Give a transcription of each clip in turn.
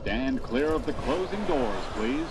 Stand clear of the closing doors, please.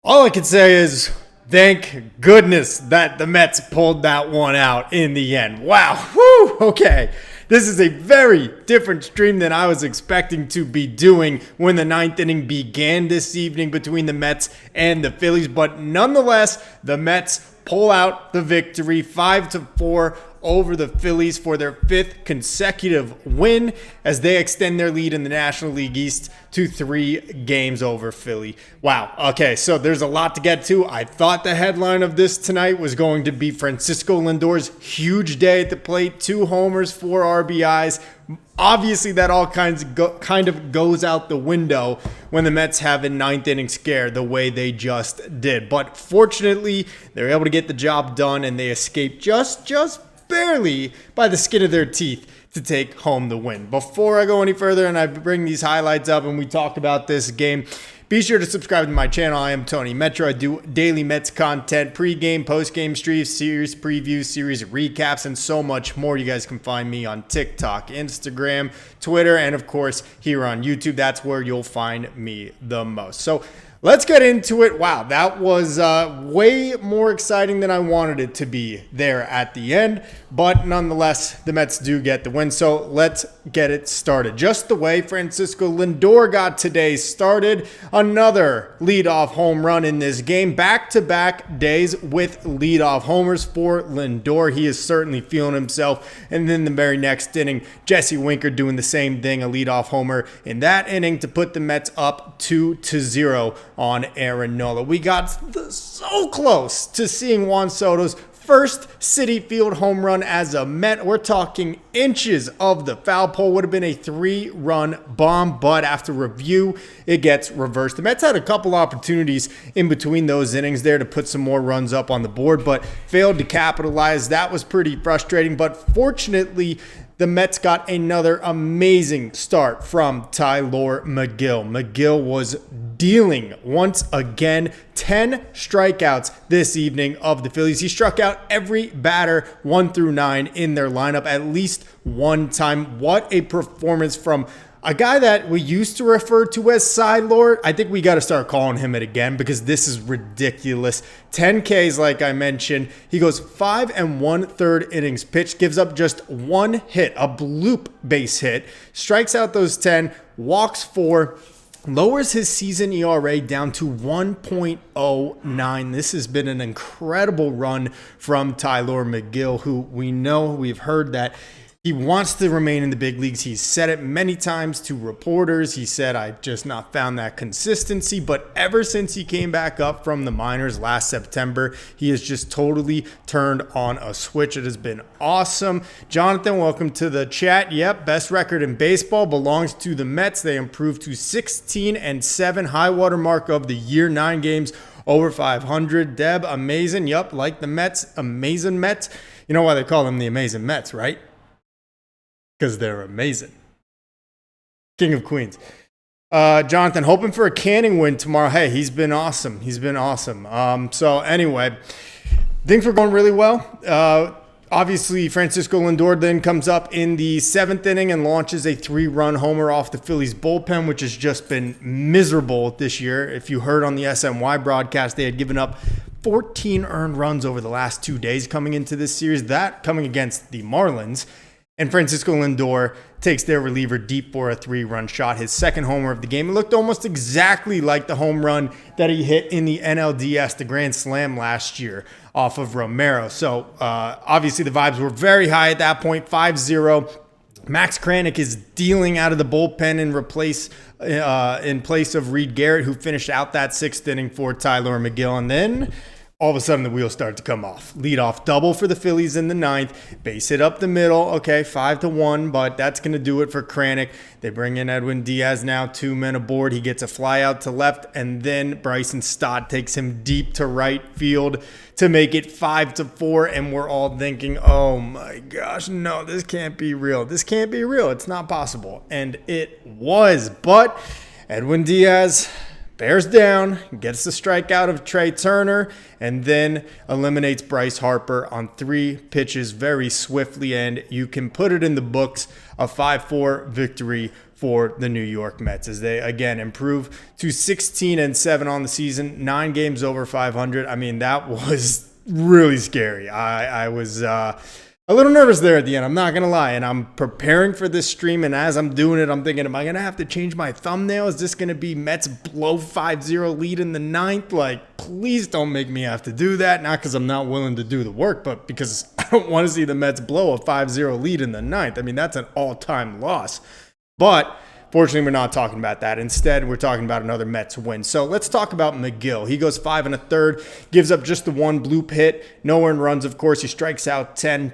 All I can say is thank goodness that the Mets pulled that one out in the end. Wow. Whew. Okay. This is a very different stream than I was expecting to be doing when the ninth inning began this evening between the Mets and the Phillies. But nonetheless, the Mets pull out the victory 5-4 over the Phillies for their fifth consecutive win as they extend their lead in the National League East to 3 games over Philly. Wow. Okay, so there's a lot to get to. I thought the headline of this tonight was going to be Francisco Lindor's huge day at the plate, 2 homers, 4 RBIs. Obviously, that all kind of goes out the window when the Mets have a ninth inning scare the way they just did. But fortunately, they're able to get the job done and they escape just barely by the skin of their teeth to take home the win. Before I go any further and I bring these highlights up and we talk about this game, be sure to subscribe to my channel. I am Tony Metro. I do daily Mets content, pregame, postgame streams, series previews, series recaps, and so much more. You guys can find me on TikTok, Instagram, Twitter, and of course here on YouTube. That's where you'll find me the most. So let's get into it. Wow, that was way more exciting than I wanted it to be there at the end. But nonetheless, the Mets do get the win. So let's get it started. Just the way Francisco Lindor got today started. Another leadoff home run in this game. Back-to-back days with leadoff homers for Lindor. He is certainly feeling himself. And then the very next inning, Jesse Winker doing the same thing, a leadoff homer in that inning to put the Mets up 2-0 on Aaron Nola. We got so close to seeing Juan Soto's first Citi Field home run as a Met. We're talking inches of the foul pole. Would have been a 3-run bomb, but after review, it gets reversed. The Mets had a couple opportunities in between those innings there to put some more runs up on the board, but failed to capitalize. That was pretty frustrating, but fortunately, the Mets got another amazing start from Tylor Megill. Megill was dealing once again, 10 strikeouts this evening of the Phillies. He struck out every batter 1 through 9 in their lineup at least one time. What a performance from a guy that we used to refer to as Cy Lord. I think we got to start calling him it again because this is ridiculous. 10 Ks, like I mentioned. He goes 5 1/3 innings pitched, gives up just 1 hit, a bloop base hit, strikes out those 10, walks 4, lowers his season ERA down to 1.09. This has been an incredible run from Tylor Megill, who we've heard that he wants to remain in the big leagues. He's said it many times to reporters. He said, I've just not found that consistency. But ever since he came back up from the minors last September, he has just totally turned on a switch. It has been awesome. Jonathan, welcome to the chat. Yep, best record in baseball belongs to the Mets. They improved to 16-7, high water mark of the year, 9 games over 500. Deb, amazing. Yep, like the Mets, amazing Mets. You know why they call them the amazing Mets, right? Because they're amazing. King of Queens. Jonathan, hoping for a Canning win tomorrow. Hey, he's been awesome. So anyway, things were going really well. Obviously, Francisco Lindor then comes up in the 7th inning and launches a 3-run homer off the Phillies bullpen, which has just been miserable this year. If you heard on the SNY broadcast, they had given up 14 earned runs over the last 2 days coming into this series. That coming against the Marlins. And Francisco Lindor takes their reliever deep for a 3-run shot, his second homer of the game. It looked almost exactly like the home run that he hit in the NLDS, the Grand Slam last year off of Romero. So obviously the vibes were very high at that point, 5-0. Max Kranick is dealing out of the bullpen in place of Reed Garrett, who finished out that 6th inning for Tylor Megill. And then all of a sudden, the wheels start to come off. Leadoff double for the Phillies in the 9th. Base hit up the middle. Okay, 5-1, but that's going to do it for Kranick. They bring in Edwin Diaz now, 2 men aboard. He gets a fly out to left, and then Bryson Stott takes him deep to right field to make it 5-4, and we're all thinking, oh my gosh, no, this can't be real. This can't be real. It's not possible. And it was, but Edwin Diaz bears down, gets the strikeout of Trey Turner, and then eliminates Bryce Harper on 3 pitches very swiftly. And you can put it in the books, a 5-4 victory for the New York Mets as they again improve to 16-7 on the season, 9 games over 500. I mean, that was really scary. I was a little nervous there at the end, I'm not going to lie. And I'm preparing for this stream, and as I'm doing it, I'm thinking, am I going to have to change my thumbnail? Is this going to be Mets blow 5-0 lead in the 9th? Like, please don't make me have to do that. Not because I'm not willing to do the work, but because I don't want to see the Mets blow a 5-0 lead in the 9th. I mean, that's an all-time loss. But fortunately, we're not talking about that. Instead, we're talking about another Mets win. So let's talk about Megill. He goes 5 1/3, gives up just the 1 bloop hit. No earned runs, of course. He strikes out 10.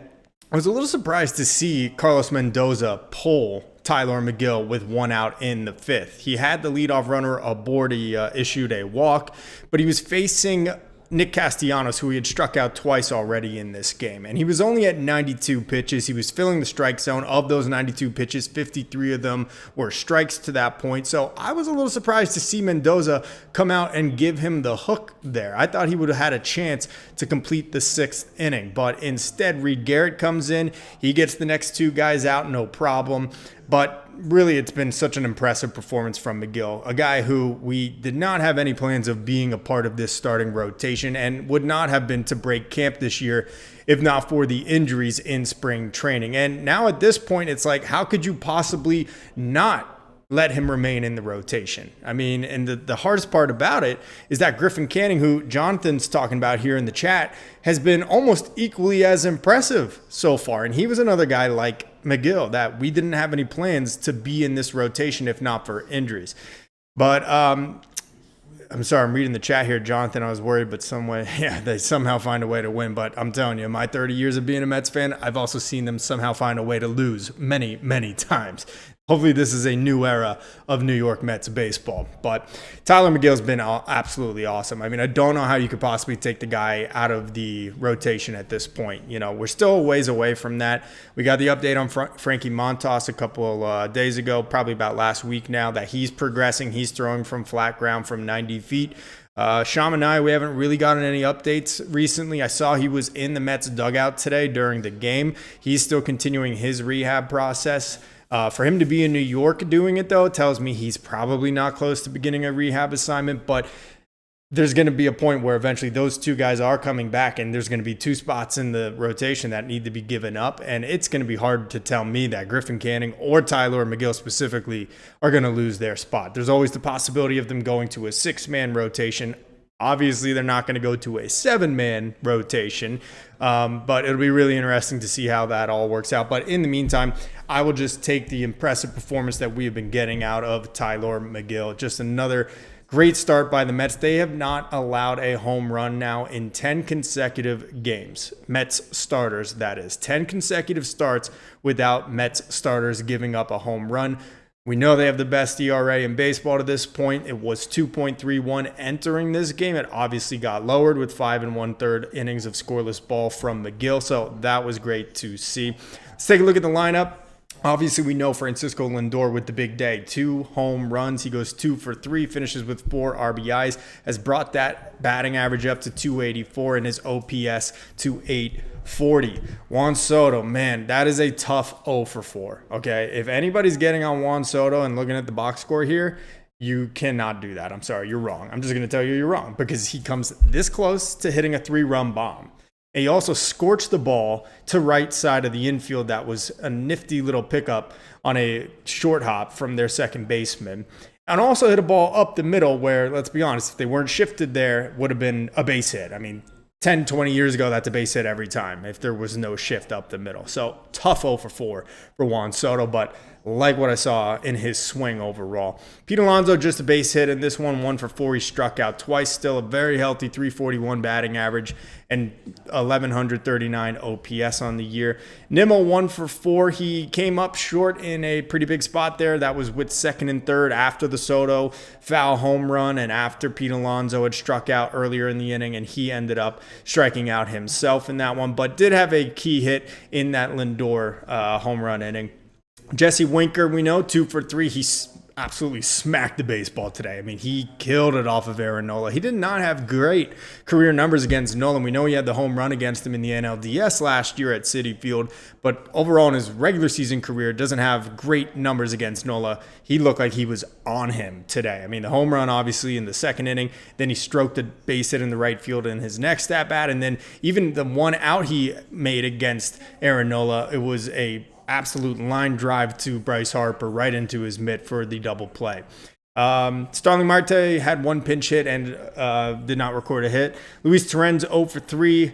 I was a little surprised to see Carlos Mendoza pull Tyler Megill with 1 out in the 5th. He had the leadoff runner aboard. He issued a walk, but he was facing Nick Castellanos, who he had struck out twice already in this game. And he was only at 92 pitches. He was filling the strike zone. Of those 92 pitches, 53 of them were strikes to that point. So I was a little surprised to see Mendoza come out and give him the hook there. I thought he would have had a chance to complete the 6th inning. But instead, Reed Garrett comes in. He gets the next 2 guys out, no problem. But really, it's been such an impressive performance from Megill, a guy who we did not have any plans of being a part of this starting rotation and would not have been to break camp this year if not for the injuries in spring training. And now at this point, it's like, how could you possibly not let him remain in the rotation? I mean, and the hardest part about it is that Griffin Canning, who Jonathan's talking about here in the chat, has been almost equally as impressive so far. And he was another guy like Megill that we didn't have any plans to be in this rotation if not for injuries. But I'm sorry, I'm reading the chat here, Jonathan. I was worried, but they somehow find a way to win. But I'm telling you, my 30 years of being a Mets fan, I've also seen them somehow find a way to lose many, many times. Hopefully this is a new era of New York Mets baseball. But Tyler Megill's been absolutely awesome. I mean, I don't know how you could possibly take the guy out of the rotation at this point. You know, we're still a ways away from that. We got the update on Frankie Montas a couple days ago, probably about last week now, that he's progressing. He's throwing from flat ground from 90 feet. Sham and I, we haven't really gotten any updates recently. I saw he was in the Mets dugout today during the game. He's still continuing his rehab process. For him to be in New York doing it, though, tells me he's probably not close to beginning a rehab assignment. But there's going to be a point where eventually those 2 guys are coming back, and there's going to be 2 spots in the rotation that need to be given up. And it's going to be hard to tell me that Griffin Canning or Tyler Megill specifically are going to lose their spot. There's always the possibility of them going to a 6-man rotation. Obviously, they're not going to go to a 7-man rotation, but it'll be really interesting to see how that all works out. But in the meantime, I will just take the impressive performance that we have been getting out of Tyler Megill. Just another great start by the Mets. They have not allowed a home run now in 10 consecutive games. Mets starters, that is. 10 consecutive starts without Mets starters giving up a home run. We know they have the best ERA in baseball to this point. It was 2.31 entering this game. It obviously got lowered with 5 1/3 innings of scoreless ball from Megill. So that was great to see. Let's take a look at the lineup. Obviously, we know Francisco Lindor with the big day. 2 home runs. He goes 2 for 3, finishes with 4 RBIs, has brought that batting average up to 284 and his OPS to 840. Juan Soto, man, that is a tough 0 for 4. Okay, if anybody's getting on Juan Soto and looking at the box score here, you cannot do that. I'm sorry, you're wrong. I'm just going to tell you you're wrong because he comes this close to hitting a 3-run bomb. And he also scorched the ball to right side of the infield. That was a nifty little pickup on a short hop from their second baseman. And also hit a ball up the middle where, let's be honest, if they weren't shifted there, it would have been a base hit. I mean, 10, 20 years ago, that's a base hit every time if there was no shift up the middle. So tough 0 for 4 for Juan Soto, but like what I saw in his swing overall. Pete Alonso, just a base hit in this one, 1 for 4. He struck out twice, still a very healthy 341 batting average and 1,139 OPS on the year. Nimmo, 1 for 4. He came up short in a pretty big spot there. That was with 2nd and 3rd after the Soto foul home run and after Pete Alonso had struck out earlier in the inning, and he ended up striking out himself in that one, but did have a key hit in that Lindor home run inning. Jesse Winker, we know, 2 for 3. He absolutely smacked the baseball today. I mean, he killed it off of Aaron Nola. He did not have great career numbers against Nolan. We know he had the home run against him in the NLDS last year at Citi Field, but overall in his regular season career, doesn't have great numbers against Nola. He looked like he was on him today. I mean, the home run obviously in the second inning, then he stroked a base hit in the right field in his next at bat, and then even the one out he made against Aaron Nola, it was a absolute line drive to Bryce Harper right into his mitt for the double play. Starling Marte had one pinch hit and did not record a hit. Luis Torrens 0 for 3.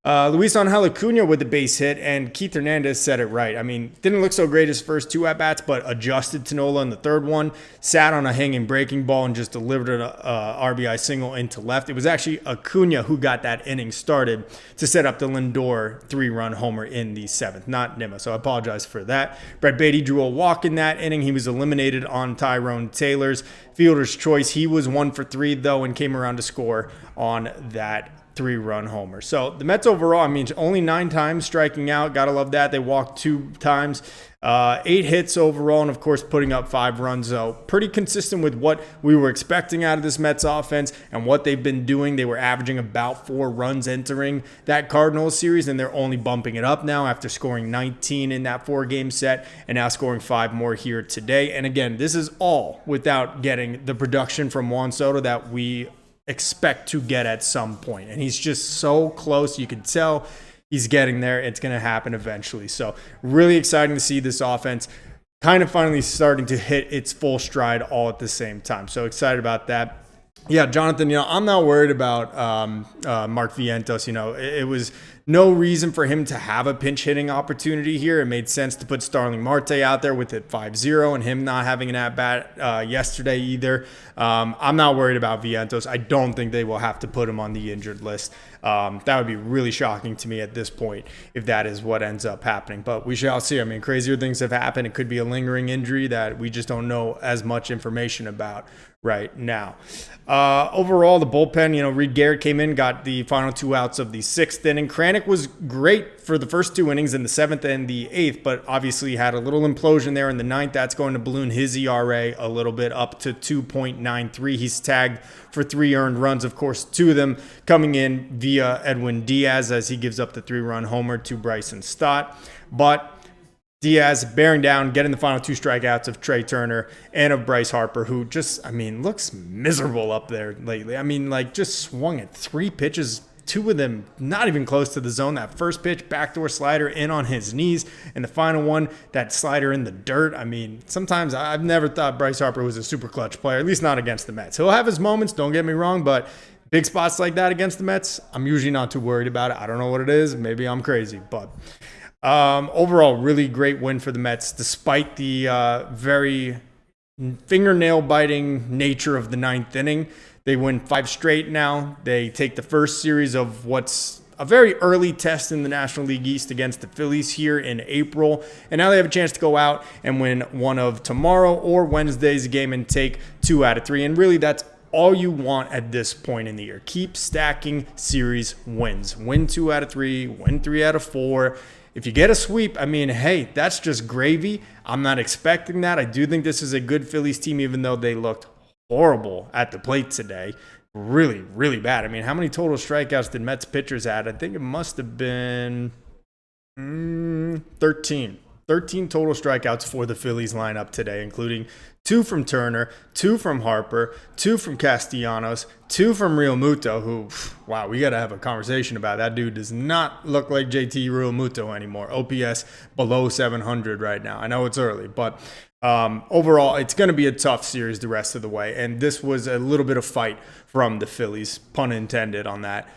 Luis Angel Acuna with the base hit, and Keith Hernandez said it right. I mean, didn't look so great his first two at-bats, but adjusted to Nola in the third one, sat on a hanging breaking ball and just delivered an RBI single into left. It was actually Acuna who got that inning started to set up the Lindor 3-run homer in the seventh, not Nima, so I apologize for that. Brett Beatty drew a walk in that inning. He was eliminated on Tyrone Taylor's fielder's choice. He was 1 for 3, though, and came around to score on that 3-run homer. So the Mets overall, I mean, only 9 times striking out. Gotta love that. They walked 2 times, 8 hits overall, and of course putting up 5 runs. So pretty consistent with what we were expecting out of this Mets offense and what they've been doing. They were averaging about 4 runs entering that Cardinals series, and they're only bumping it up now after scoring 19 in that 4-game set and now scoring 5 more here today. And again, this is all without getting the production from Juan Soto that we expect to get at some point. And he's just so close. You can tell he's getting there. It's going to happen eventually. So really exciting to see this offense kind of finally starting to hit its full stride all at the same time. So excited about that. Yeah, Jonathan, I'm not worried about Mark Vientos. It was no reason for him to have a pinch hitting opportunity here. It made sense to put Starling Marte out there with it 5-0 and him not having an at-bat yesterday either. I'm not worried about Vientos. I don't think they will have to put him on the injured list. That would be really shocking to me at this point if that is what ends up happening. But we shall see. I mean, crazier things have happened. It could be a lingering injury that we just don't know as much information about right now. Overall, the bullpen, Reed Garrett came in, got the final 2 outs of the 6th inning. Kranick was great for the first 2 innings in the 7th and the 8th, but obviously had a little implosion there in the 9th. That's going to balloon his ERA a little bit up to 2.93. He's tagged for 3 earned runs, of course, 2 of them coming in via Edwin Diaz as he gives up the 3-run homer to Bryson Stott. But Diaz bearing down, getting the final 2 strikeouts of Trey Turner and of Bryce Harper, who just, looks miserable up there lately. Just swung at 3 pitches, 2 of them not even close to the zone. That first pitch, backdoor slider in on his knees, and the final one, that slider in the dirt. Sometimes I've never thought Bryce Harper was a super clutch player, at least not against the Mets. He'll have his moments, don't get me wrong, but big spots like that against the Mets, I'm usually not too worried about it. I don't know what it is. Maybe I'm crazy, but overall, really great win for the Mets, despite the very fingernail-biting nature of the 9th inning. They win 5 straight now. They take the first series of what's a very early test in the National League East against the Phillies here in April. And now they have a chance to go out and win one of tomorrow or Wednesday's game and take 2 out of 3. And really, that's all you want at this point in the year. Keep stacking series wins. Win 2 out of 3, win 3 out of 4. If you get a sweep, hey, that's just gravy. I'm not expecting that. I do think this is a good Phillies team, even though they looked horrible at the plate today. Really, really bad. How many total strikeouts did Mets pitchers had? I think it must have been 13. 13 total strikeouts for the Phillies lineup today, including 2 from Turner, 2 from Harper, 2 from Castellanos, 2 from Real Muto, who, wow, we got to have a conversation about. That dude does not look like JT Real Muto anymore. OPS below 700 right now. I know it's early, but overall, it's going to be a tough series the rest of the way, and this was a little bit of fight from the Phillies, pun intended on that.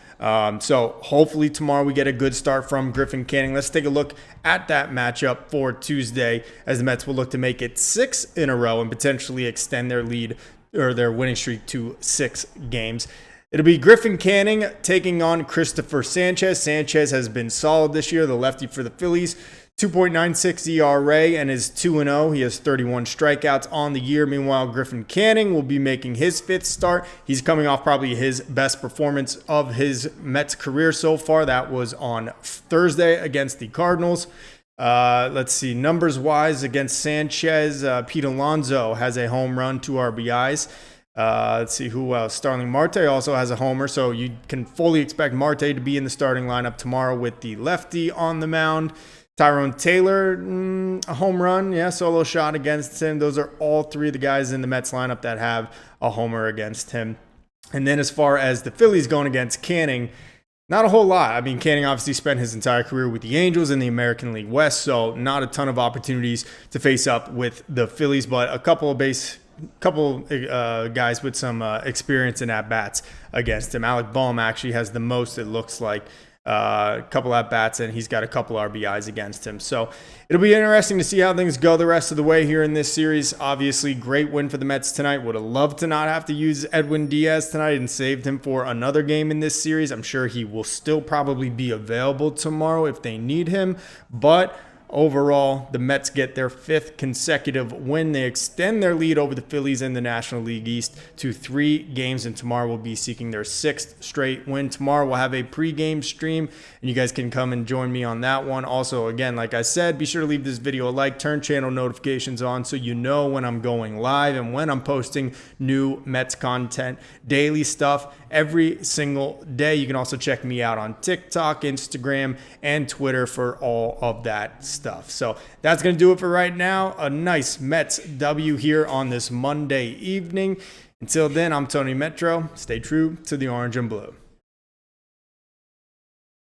So hopefully tomorrow we get a good start from Griffin Canning. Let's take a look at that matchup for Tuesday as the Mets will look to make it 6 in a row and potentially extend their lead or their winning streak to 6 games. It'll be Griffin Canning taking on Christopher Sanchez. Sanchez has been solid this year, the lefty for the Phillies. 2.96 ERA and is 2-0. He has 31 strikeouts on the year. Meanwhile, Griffin Canning will be making his 5th start. He's coming off probably his best performance of his Mets career so far. That was on Thursday against the Cardinals. Let's see. Numbers wise against Sanchez, Pete Alonso has a home run, 2 RBIs. Let's see who else. Starling Marte also has a homer, so you can fully expect Marte to be in the starting lineup tomorrow with the lefty on the mound. Tyrone Taylor, a home run, solo shot against him. Those are all 3 of the guys in the Mets lineup that have a homer against him. And then as far as the Phillies going against Canning, not a whole lot. I mean, Canning obviously spent his entire career with the Angels in the American League West, so not a ton of opportunities to face up with the Phillies, but a couple guys with some experience in at-bats against him. Alec Boehm actually has the most, it looks like, couple at-bats, and he's got a couple RBIs against him. So it'll be interesting to see how things go the rest of the way here in this series. Obviously, great win for the Mets tonight. Would have loved to not have to use Edwin Diaz tonight and saved him for another game in this series. I'm sure he will still probably be available tomorrow if they need him, but overall, the Mets get their 5th consecutive win. They extend their lead over the Phillies in the National League East to 3 games, and tomorrow will be seeking their 6th straight win. Tomorrow we'll have a pregame stream, and you guys can come and join me on that one. Also, again, like I said, be sure to leave this video a like, turn channel notifications on so you know when I'm going live and when I'm posting new Mets content, daily stuff every single day. You can also check me out on TikTok, Instagram, and Twitter for all of that stuff. So that's going to do it for right now. A nice Mets W here on this Monday evening. Until then, I'm Tony Metro. Stay true to the orange and blue.